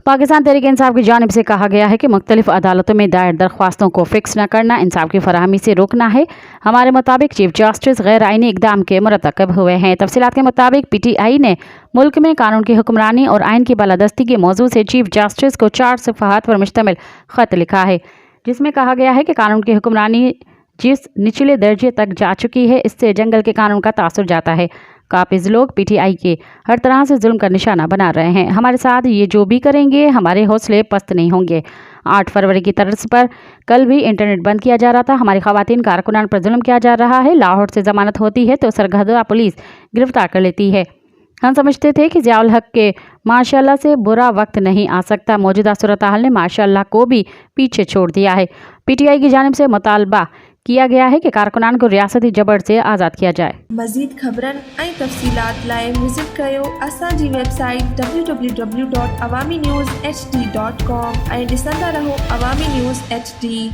पाकिस्तान तहरीक इंसाफ की जानिब से कहा गया है कि मुख्तलिफ अदालतों में दायर दरख्वास्तों को फिक्स न करना इंसाफ की फराहमी से रोकना है। हमारे मुताबिक चीफ जस्टिस गैर आइनी इकदाम के मुरतकब हुए हैं। तफसीलात के मुताबिक PTI ने मुल्क में कानून की हुक्मरानी और आइन की बालादस्ती के मौजू से चीफ जस्टिस को 4 सफ़हात पर मुश्तमिल ख़त लिखा है, जिसमें कहा गया है कि कानून की हुक्मरानी जिस निचले दर्जे तक जा चुकी है, इससे जंगल के कानून का तासुर जाता है। काबिज लोग PTI के हर तरह से जुल्म का निशाना बना रहे हैं। हमारे साथ ये जो भी करेंगे, हमारे हौसले पस्त नहीं होंगे। 8 फरवरी की तर्ज पर कल भी इंटरनेट बंद किया जा रहा था। हमारी ख़वातीन कारकुनान पर जुल्म किया जा रहा है। लाहौर से जमानत होती है तो सरगर्दा पुलिस गिरफ्तार कर लेती है। हम समझते थे कि ज़ियाउल हक के माशाअल्लाह से बुरा वक्त नहीं आ सकता। मौजूदा सूरत हाल ने माशाअल्लाह को भी पीछे छोड़ दिया है। PTI की जानिब से मुतालबा किया गया है कि कारकुनान को रियासती जबर से आज़ाद किया जाए। मज़ीद ख़बरन ऐं तफ़सीलात लाइ विज़िट कयो असांजी वेबसाइट www.awamiNewsHD.com ऐं ॾिसंदा रहो अवामी न्यूज़ HD।